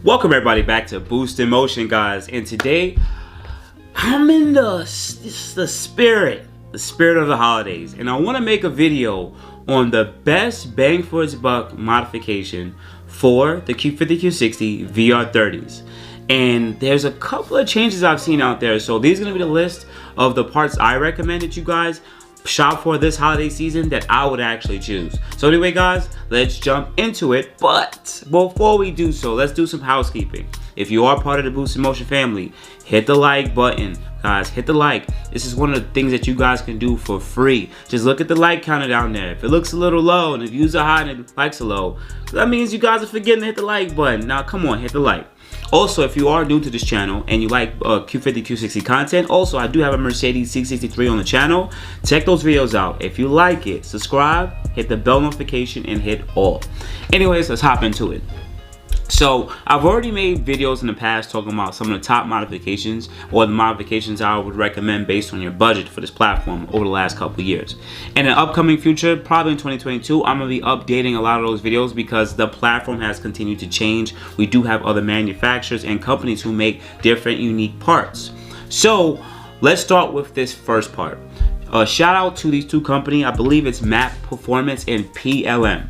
Welcome everybody back to Boost in Motion, guys, and today I'm in the spirit of the holidays, and I want to make a video on the best bang for its buck modification for the Q50 Q60 VR30s. And there's a couple of changes I've seen out there, so these are going to be the list of the parts I recommend that you guys shop for this holiday season that I would actually choose. So anyway, guys, let's jump into it. But before we do so, let's do some housekeeping. If you are part of the Boost in Motion family, hit the like button. Guys, hit the like. This is one of the things that you guys can do for free. Just look at the like counter down there. If it looks a little low and if views are high and likes are low, that means you guys are forgetting to hit the like button. Now come on, hit the like. Also, if you are new to this channel and you like Q50 Q60 content, also I do have a Mercedes C63 on the channel. Check those videos out. If you like it, subscribe, hit the bell notification, and hit all. Anyways, let's hop into it. So I've already made videos in the past talking about some of the top modifications or the modifications I would recommend based on your budget for this platform over the last couple of years. In the upcoming future, probably in 2022, I'm going to be updating a lot of those videos because the platform has continued to change. We do have other manufacturers and companies who make different unique parts. So let's start with this first part. Shout out to these two companies. I believe it's Map Performance and PLM.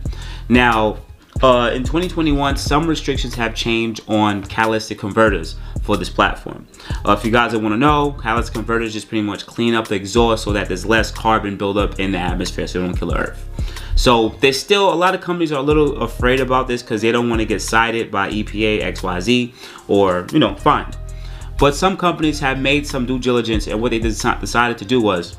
Now, in 2021, some restrictions have changed on catalytic converters for this platform. If you guys want to know, catalytic converters just pretty much clean up the exhaust so that there's less carbon buildup in the atmosphere so it don't kill the earth. So there's still a lot of companies are a little afraid about this because they don't want to get cited by EPA, XYZ, or fined. But some companies have made some due diligence, and what they decided to do was,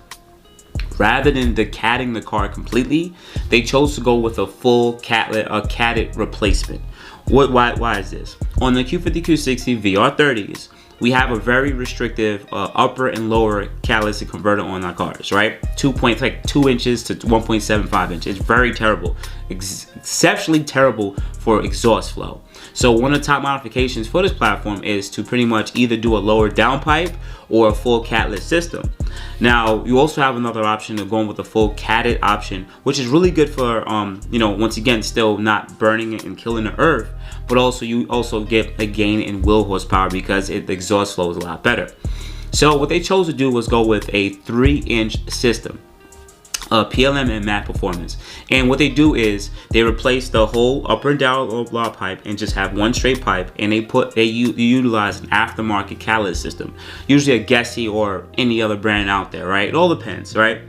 rather than decatting the car completely, they chose to go with a full catted replacement. Why is this? On the Q50 Q60 VR30s, we have a very restrictive upper and lower catalytic converter on our cars, right? 2 inches to 1.75 inches. It's very terrible, exceptionally terrible for exhaust flow. So one of the top modifications for this platform is to pretty much either do a lower downpipe or a full catlet system. Now, you also have another option of going with a full catted option, which is really good for, once again, still not burning it and killing the earth, but also you also get a gain in wheel horsepower because the exhaust flow is a lot better. So what they chose to do was go with a 3-inch system. PLM and Map Performance, and what they do is they replace the whole upper and down block pipe and just have one straight pipe, and they utilize an aftermarket catalyst system, usually a Gessie or any other brand out there, right? It all depends, right?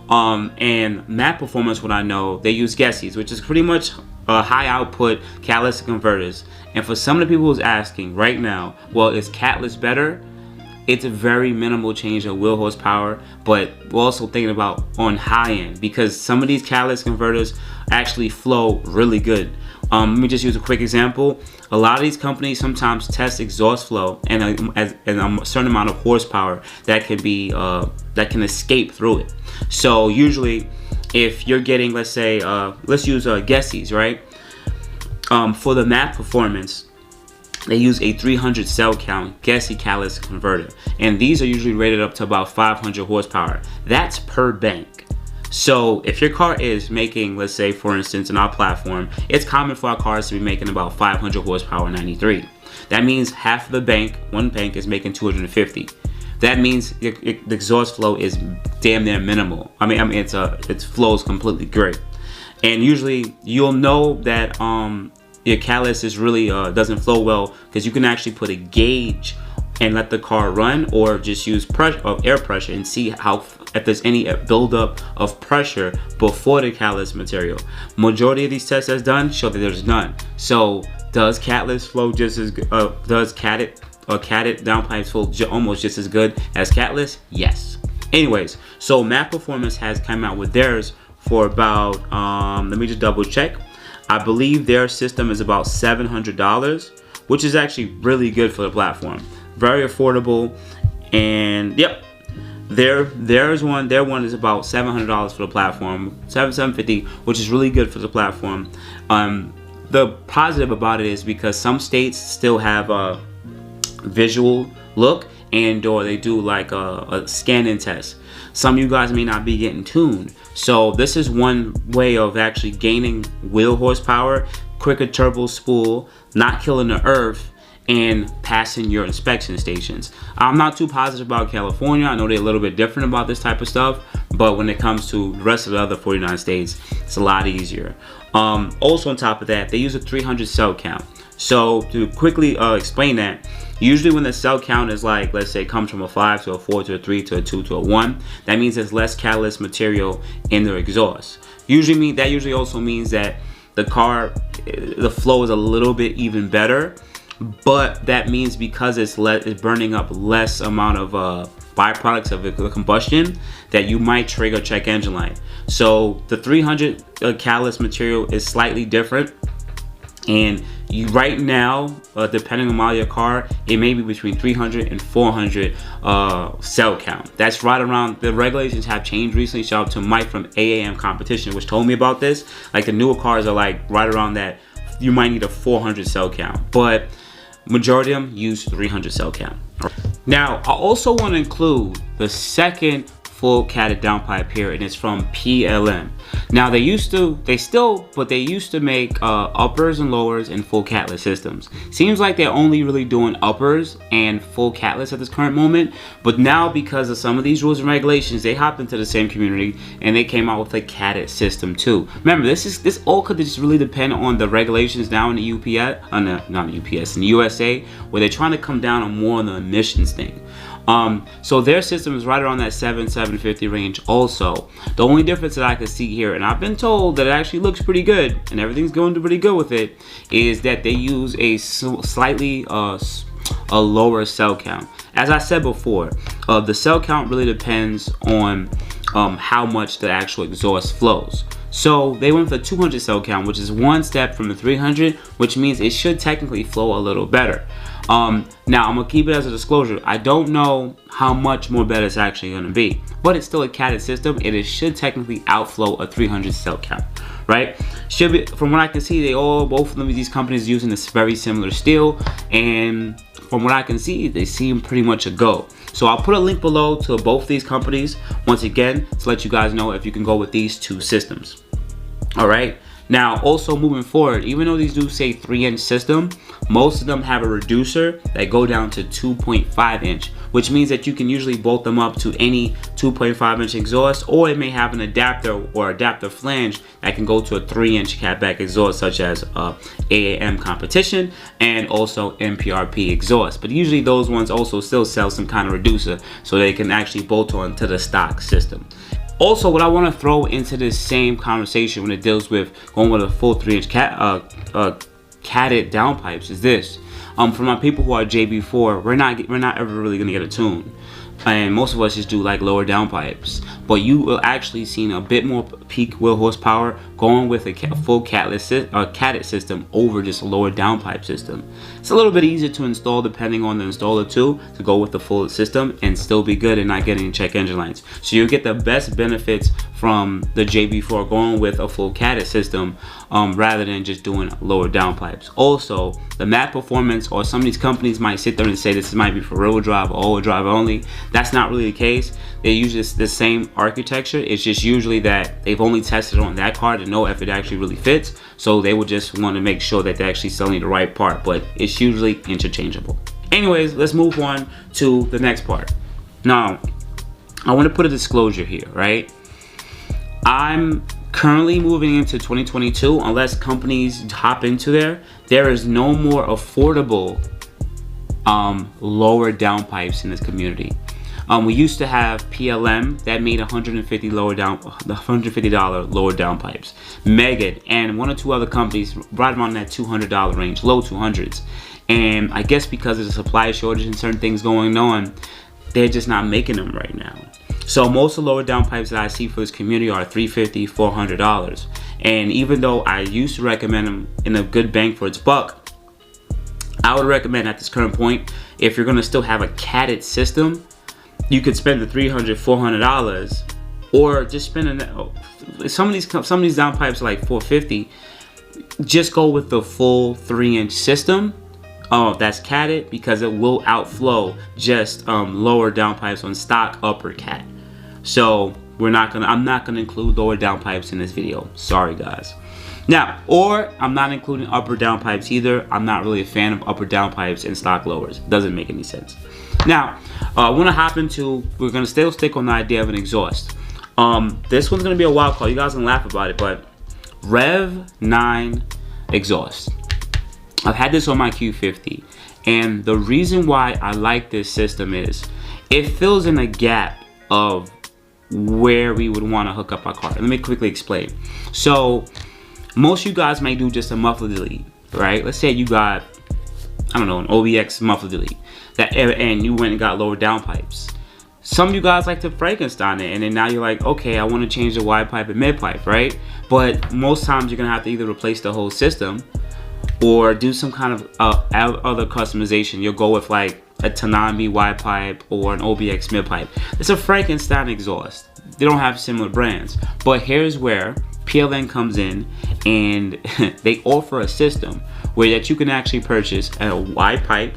And Map Performance, what I know, they use Gessies, which is pretty much high output catalytic converters. And for some of the people who's asking right now, well, is catalyst better? It's a very minimal change of wheel horsepower, but we're also thinking about on high end because some of these catalytic converters actually flow really good. Let me just use a quick example. A lot of these companies sometimes test exhaust flow and a certain amount of horsepower that can escape through it. So usually, if you're getting, let's say, let's use Gessies, right? For the Map Performance, they use a 300 cell count Gessie catalytic converter, and these are usually rated up to about 500 horsepower. That's per bank. So if your car is making, let's say for instance in our platform, it's common for our cars to be making about 500 horsepower 93. That means half of the bank, one bank, is making 250. That means the exhaust flow is damn near minimal. I mean it flows completely great. And usually you'll know that your catalyst is really doesn't flow well because you can actually put a gauge and let the car run, or just use air pressure and see if there's any buildup of pressure before the catalyst material. Majority of these tests that's done show that there's none. So does catalyst flow just as good? Does catted downpipes flow almost just as good as catalyst? Yes. Anyways, so Map Performance has come out with theirs for about let me just double check. I believe their system is about $700, which is actually really good for the platform. Very affordable, and yep, their one is about $700 for the platform, $750, which is really good for the platform. The positive about it is because some states still have a visual look, and or they do like a scan-in test. Some of you guys may not be getting tuned. So this is one way of actually gaining wheel horsepower quicker turbo spool, not killing the earth, and passing your inspection stations. I'm not too positive about California. I know they're a little bit different about this type of stuff, but when it comes to the rest of the other 49 states, it's a lot easier. Also on top of that, they use a 300 cell count. So to quickly explain that, usually when the cell count is like, let's say, comes from a 5 to a 4 to a 3 to a 2 to a 1, that means there's less catalyst material in the exhaust. That usually also means that the car, the flow is a little bit even better, but that means because it's burning up less amount of byproducts of the combustion, that you might trigger check engine light. So the 300 catalyst material is slightly different, and you right now, depending on model of your car, it may be between 300 and 400 cell count. That's right around, the regulations have changed recently. Shout out to Mike from AAM Competition, which told me about this. Like, the newer cars are like right around that. You might need a 400 cell count, but majority of them use 300 cell count. Now, I also want to include the second full catted downpipe here, and it's from PLM. Now they used to make uppers and lowers in full catless systems. Seems like they're only really doing uppers and full catless at this current moment, but now because of some of these rules and regulations, they hopped into the same community and they came out with a catted system too. Remember, this all could just really depend on the regulations now in the in the USA, where they're trying to come down on more on the emissions thing. So their system is right around that 750 range also. The only difference that I can see here, and I've been told that it actually looks pretty good and everything's going pretty good with it, is that they use a slightly a lower cell count. As I said before, the cell count really depends on how much the actual exhaust flows. So they went for the 200 cell count, which is one step from the 300, which means it should technically flow a little better. Now I'm gonna keep it as a disclosure. I don't know how much more better it's actually gonna be, but it's still a catted system and it should technically outflow a 300 cell count, right? Should be, from what I can see, both of them, these companies using this very similar steel, and from what I can see, they seem pretty much a go. So I'll put a link below to both these companies once again to let you guys know if you can go with these two systems. All right. Now, also moving forward, even though these do say 3-inch system, most of them have a reducer that go down to 2.5 inch, which means that you can usually bolt them up to any 2.5 inch exhaust, or it may have an adapter or adapter flange that can go to a 3-inch catback exhaust, such as AAM Competition and also MPRP exhaust. But usually those ones also still sell some kind of reducer so they can actually bolt on to the stock system. Also, what I want to throw into this same conversation when it deals with going with a full 3-inch catted downpipes is this. For my people who are JB4, we're not ever really gonna get a tune, and most of us just do like lower downpipes. But you will actually see a bit more peak wheel horsepower going with a full catted system over just a lower downpipe system. It's a little bit easier to install depending on the installer too, to go with the full system and still be good and not getting check engine lights. So you get the best benefits from the JB4 going with a full catted system rather than just doing lower downpipes. Also, the matte performance, or some of these companies might sit there and say this might be for rear-wheel drive or all-wheel drive only. That's not really the case. They use the same architecture. It's just usually that they've only tested on that car to know if it actually really fits. So they would just want to make sure that they're actually selling the right part, but it's usually interchangeable. Anyways, let's move on to the next part. Now, I want to put a disclosure here, right? I'm currently moving into 2022, unless companies hop into there is no more affordable lower downpipes in this community. We used to have PLM that made $150 lower downpipes. Megad and one or two other companies right around that $200 range, low 200s. And I guess because of the supply shortage and certain things going on, they're just not making them right now. So most of the lower downpipes that I see for this community are $350, $400. And even though I used to recommend them in a good bang for its buck, I would recommend at this current point, if you're gonna still have a catted system, you could spend the $300, $400, or just spend some of these downpipes are like $450. Just go with the full 3-inch system. That's catted, because it will outflow just lower downpipes on stock upper cat. So I'm not gonna include lower downpipes in this video. Sorry guys. Now, or I'm not including up or down pipes either. I'm not really a fan of up or down pipes in stock lowers. Doesn't make any sense. Now, I want to hop into, we're going to still stick on the idea of an exhaust. This one's going to be a wild card. You guys can laugh about it, but Rev9 Exhaust. I've had this on my Q50, and the reason why I like this system is it fills in a gap of where we would want to hook up our car. Let me quickly explain. So most of you guys may do just a muffler delete, right? Let's say you got, I don't know, an OBX muffler delete, and you went and got lower downpipes. Some of you guys like to Frankenstein it, and then now you're like, okay, I want to change the YPIPE and mid-pipe, right? But most times you're gonna have to either replace the whole system or do some kind of other customization. You'll go with like a Tanami YPIPE or an OBX mid-pipe. It's a Frankenstein exhaust. They don't have similar brands, but here's where PLN comes in, and they offer a system where that you can actually purchase a YPIPE,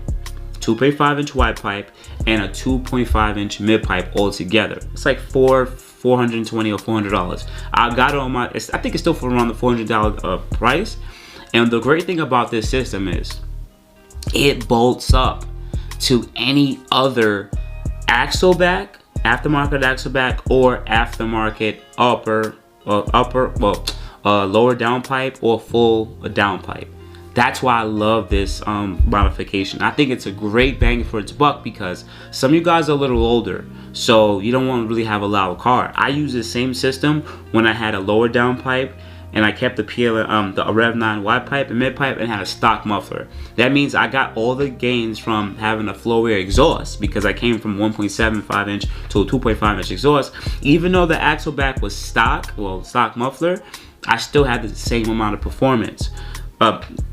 2.5-inch YPIPE, and a 2.5-inch mid-pipe all together. It's like $420 or $400. I got it on my, I think it's still for around the $400 price. And the great thing about this system is it bolts up to any other axle back, aftermarket axle back, or aftermarket lower downpipe or full downpipe. That's why I love this modification. I think it's a great bang for its buck because some of you guys are a little older, so you don't want to really have a loud car. I use the same system when I had a lower downpipe, and I kept the Rev9 YPIPE and mid-pipe and had a stock muffler. That means I got all the gains from having a flow-air exhaust because I came from 1.75 inch to a 2.5 inch exhaust. Even though the axle back was stock muffler, I still had the same amount of performance.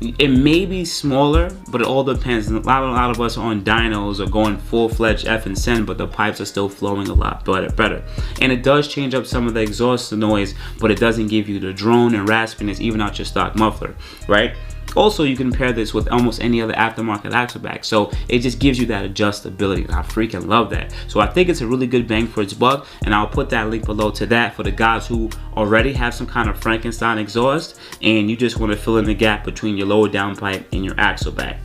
It may be smaller, but it all depends. A lot of us are on dynos or going full-fledged F and SEN, but the pipes are still flowing a lot better. And it does change up some of the exhaust noise, but it doesn't give you the drone and raspiness even out your stock muffler, right? Also, you can pair this with almost any other aftermarket axle back, so it just gives you that adjustability, and I freaking love that. So I think it's a really good bang for its buck, and I'll put that link below to that for the guys who already have some kind of Frankenstein exhaust and you just want to fill in the gap between your lower downpipe and your axle back.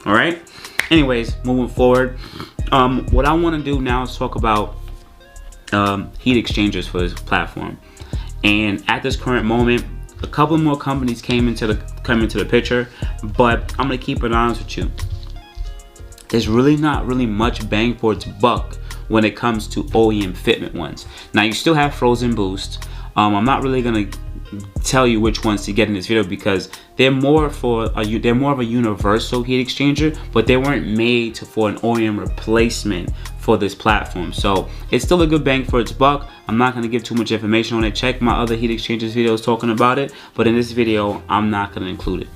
All right. Anyways, moving forward, what I want to do now is talk about heat exchangers for this platform. And at this current moment, a couple more companies came into the picture, but I'm gonna keep it honest with you. There's really not much bang for its buck when it comes to OEM fitment ones. Now you still have frozen boost. I'm not really gonna tell you which ones to get in this video because they're more of a universal heat exchanger, but they weren't made for an OEM replacement for this platform. So it's still a good bang for its buck. I'm not going to give too much information on it. Check my other heat exchangers videos talking about it, but in this video I'm not going to include it.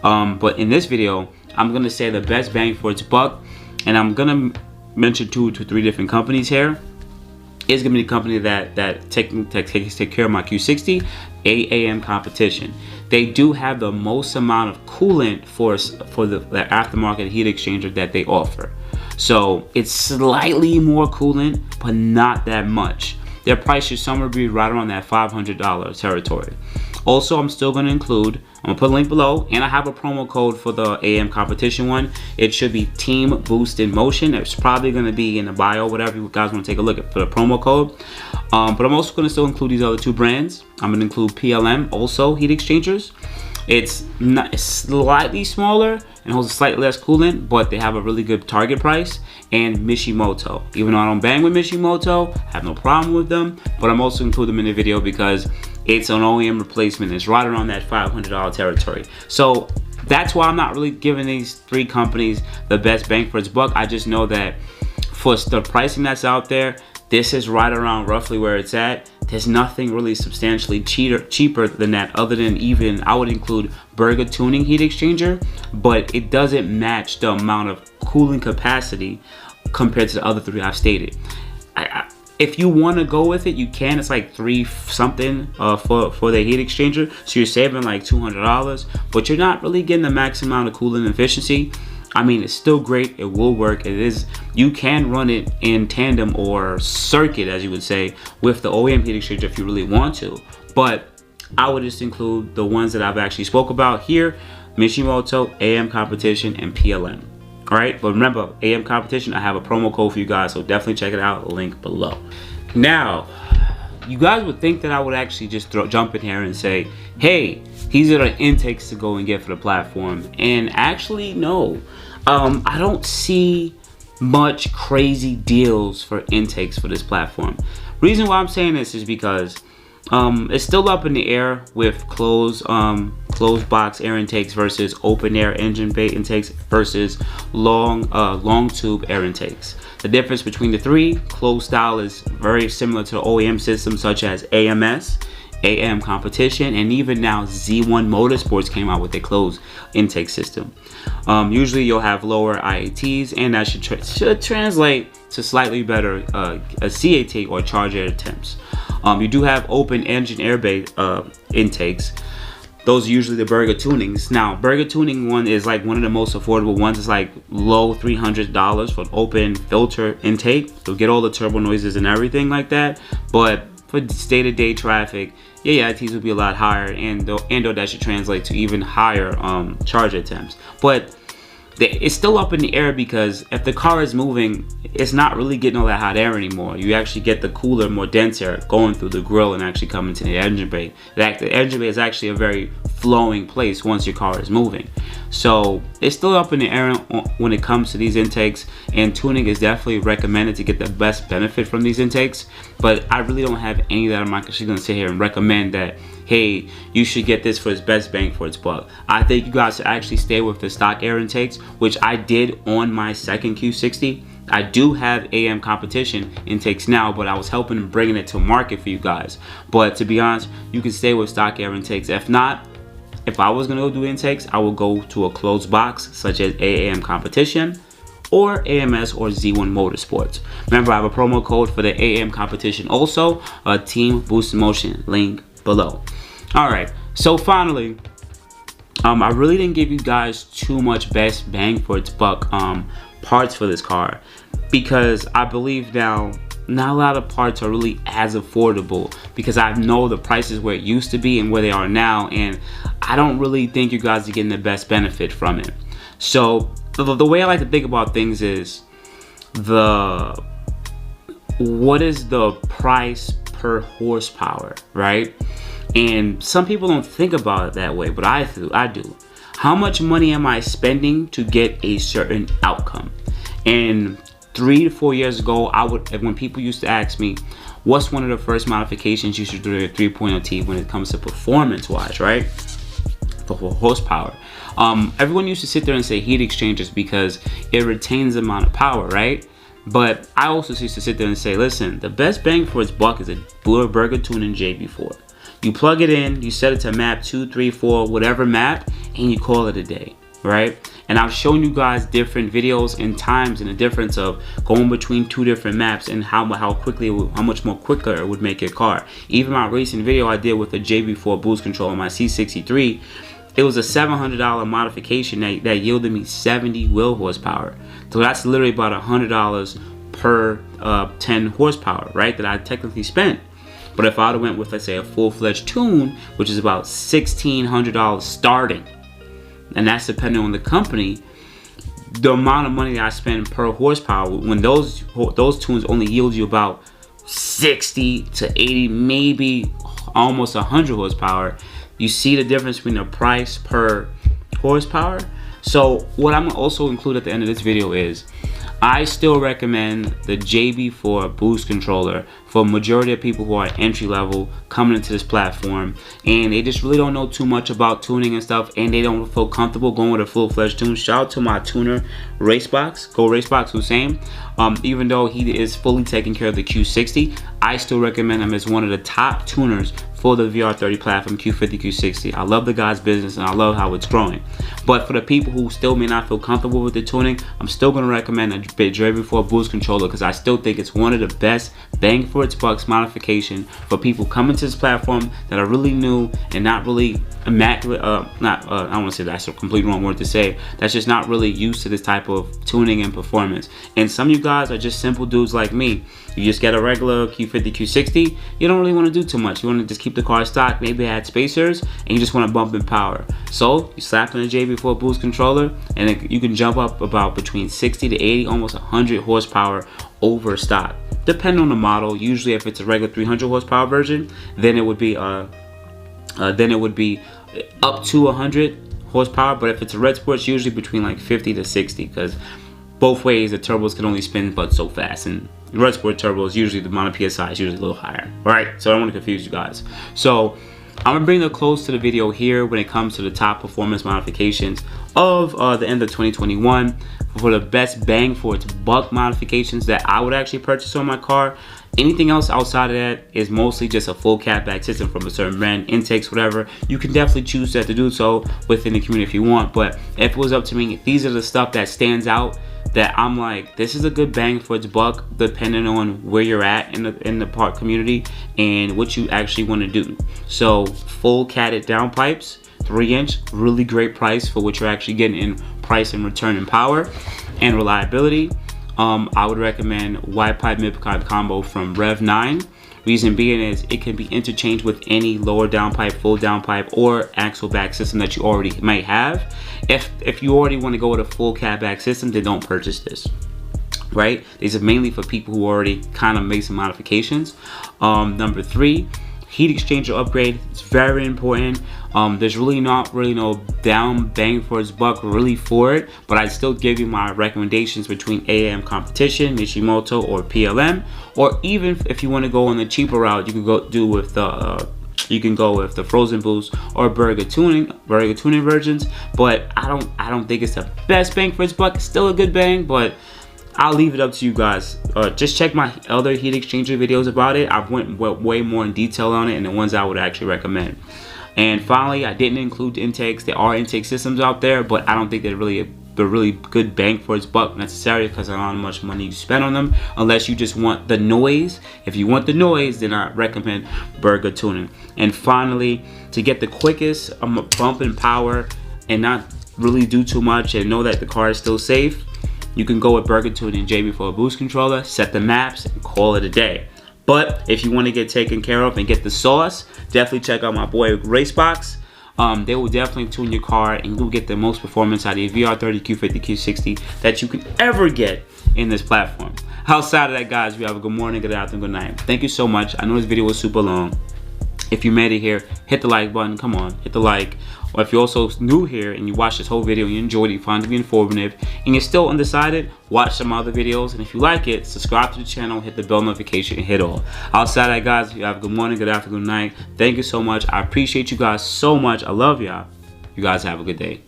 But in this video I'm going to say the best bang for its buck, and I'm going to mention 2 to 3 different companies here. It's going to be the company that take care of my Q60, AAM competition. They do have the most amount of coolant for the aftermarket heat exchanger that they offer. So it's slightly more coolant, but not that much. Their price should somewhere be right around that $500 territory. Also, I'm still going to include, I'm going to put a link below, and I have a promo code for the AM competition one. It should be Team boostinmotion. It's probably going to be in the bio, whatever you guys want to take a look at for the promo code. But I'm also going to still include these other 2 brands. I'm going to include PLM, also heat exchangers. It's slightly smaller and holds slightly less coolant, but they have a really good target price. And Mishimoto. Even though I don't bang with Mishimoto, I have no problem with them, but I'm also including them in the video because it's an OEM replacement. It's right around that $500 territory. So that's why I'm not really giving these 3 companies the best bang for its buck. I just know that for the pricing that's out there, this is right around roughly where it's at. There's nothing really substantially cheaper than that, other than even, I would include Burger Tuning heat exchanger, but it doesn't match the amount of cooling capacity compared to the other 3 I've stated. If you want to go with it, you can. It's like $3 something for the heat exchanger, so you're saving like $200, but you're not really getting the max amount of cooling efficiency. I mean, it's still great. It will work. It is. You can run it in tandem or circuit, as you would say, with the OEM heat exchanger if you really want to. But I would just include the ones that I've actually spoke about here: Mishimoto, AM Competition, and PLM. All right, but remember, AM Competition, I have a promo code for you guys, so definitely check it out, link below. Now, you guys would think that I would actually just jump in here and say, hey, these are the intakes to go and get for the platform. And actually, no, I don't see much crazy deals for intakes for this platform. Reason why I'm saying this is because it's still up in the air with closed box air intakes versus open air engine bay intakes versus long tube air intakes. The difference between the three: closed style is very similar to the OEM systems such as AMS, AM Competition, and even now Z1 Motorsports came out with a closed intake system. Usually you'll have lower IATs, and that should translate to slightly better CAT or charge air attempts. You do have open engine air bay intakes. Those are usually the Burger tunings. Now, Burger tuning one is like one of the most affordable ones. It's like low $300 for an open filter intake. You'll get all the turbo noises and everything like that. But for day-to-day traffic, yeah, ITs will be a lot higher, and that should translate to even higher charge attempts. But it's still up in the air, because if the car is moving, it's not really getting all that hot air anymore. You actually get the cooler, more dense air going through the grill and actually coming to the engine bay. The engine bay is actually a very flowing place once your car is moving. So it's still up in the air when it comes to these intakes, and tuning is definitely recommended to get the best benefit from these intakes. But I really don't have any that I'm actually going to sit here and recommend that, hey, you should get this for its best bang for its buck. I think you guys should actually stay with the stock air intakes, which I did on my second Q60. I do have AM Competition intakes now, but I was helping bringing it to market for you guys. But to be honest, you can stay with stock air intakes. If not, if I was gonna go do intakes, I would go to a closed box such as AM Competition or AMS or Z1 Motorsports. Remember, I have a promo code for the AM Competition also, Team boostinmotion, link below. All right, so finally, I really didn't give you guys too much best bang for its buck parts for this car, because I believe now not a lot of parts are really as affordable, because I know the prices where it used to be and where they are now, and I don't really think you guys are getting the best benefit from it. So the way I like to think about things is what is the price per horsepower, right? And some people don't think about it that way, but I do. How much money am I spending to get a certain outcome? And 3 to 4 years ago, when people used to ask me, what's one of the first modifications you should do to a 3.0T when it comes to performance-wise, right? For horsepower. Everyone used to sit there and say heat exchangers because it retains the amount of power, right? But I also used to sit there and say, listen, the best bang for its buck is a Burger tuning JB4. You plug it in, you set it to map 2, 3, 4, whatever map, and you call it a day, right? And I've shown you guys different videos and times and the difference of going between 2 different maps and how much more quicker it would make your car. Even my recent video I did with the JB4 boost control on my C63, it was a $700 modification that yielded me 70 wheel horsepower. So that's literally about $100 per 10 horsepower, right? That I technically spent. But if I would have went with, let's say, a full-fledged tune, which is about $1,600 starting, and that's depending on the company, the amount of money that I spend per horsepower, when those tunes only yield you about 60 to 80, maybe almost 100 horsepower, you see the difference between the price per horsepower. So what I'm gonna also include at the end of this video is, I still recommend the JB4 boost controller for a majority of people who are entry level coming into this platform, and they just really don't know too much about tuning and stuff, and they don't feel comfortable going with a full-fledged tune. Shout out to my tuner, Racebox Hussein. Even though he is fully taking care of the Q60, I still recommend him as one of the top tuners for the VR30 platform, Q50 Q60. I love the guy's business and I love how it's growing. But for the people who still may not feel comfortable with the tuning, I'm still going to recommend a JB4 boost controller, because I still think it's one of the best bang for its bucks modification for people coming to this platform that are really new and not really immaculate. I don't want to say that's a completely wrong word to say. That's just not really used to this type of tuning and performance. And some of you guys are just simple dudes like me. You just get a regular Q50 Q60. You don't really want to do too much. You want to just keep the car stock, maybe add spacers, and you just want to bump in power. So you slap in a JB4 boost controller, and then you can jump up about between 60 to 80, almost 100 horsepower over stock, depending on the model. Usually, if it's a regular 300 horsepower version, then it would be up to 100 horsepower. But if it's a Red Sport, it's usually between like 50 to 60, because both ways the turbos can only spin but so fast, and Red Sport turbos usually the amount of PSI is usually a little higher. All right, so I don't want to confuse you guys. So I'm gonna bring the close to the video here when it comes to the top performance modifications of the end of 2021 for the best bang for its buck modifications that I would actually purchase on my car. Anything else outside of that is mostly just a full catback system from a certain brand, intakes, whatever. You can definitely choose that to do so within the community if you want, but if it was up to me, these are the stuff that stands out that I'm like, this is a good bang for its buck, depending on where you're at in the park community and what you actually want to do. So full catted downpipes, 3-inch, really great price for what you're actually getting in price and return and power and reliability. I would recommend YPIPE mid-pipe combo from Rev9. Reason being is it can be interchanged with any lower downpipe, full downpipe, or axle back system that you already might have. If you already want to go with a full catback system, then don't purchase this. Right? These are mainly for people who already kind of made some modifications. Number 3, heat exchanger upgrade. It's very important. There's really no down bang for its buck really for it, but I'd still give you my recommendations between AAM competition, Mishimoto, or PLM, or even if you want to go on the cheaper route, you can go with the frozen boost or burger tuning versions. But I don't think it's the best bang for its buck. It's still a good bang, but I'll leave it up to you guys. Just check my other heat exchanger videos about it. I've went way more in detail on it and the ones I would actually recommend. And finally, I didn't include intakes. There are intake systems out there, but I don't think they're really good bang for its buck necessarily, because I don't know how much money you spend on them, unless you just want the noise. If you want the noise, then I recommend burger tuning. And finally, to get the quickest bump in power and not really do too much and know that the car is still safe, you can go with burger tuning JB4 boost controller, set the maps, and call it a day. But if you want to get taken care of and get the sauce, definitely check out my boy Racebox. They will definitely tune your car and you'll get the most performance out of your VR30 Q50 Q60 that you can ever get in this platform. Outside of that, guys, you have a good morning, good afternoon, good night. Thank you so much. I know this video was super long. If you made it here, hit the like button. Come on, hit the like. Or if you're also new here and you watched this whole video and you enjoyed it, you find it to be informative, and you're still undecided, watch some other videos. And if you like it, subscribe to the channel, hit the bell notification, and hit all. Outside that, guys, you have a good morning, good afternoon, good night. Thank you so much. I appreciate you guys so much. I love y'all. You guys have a good day.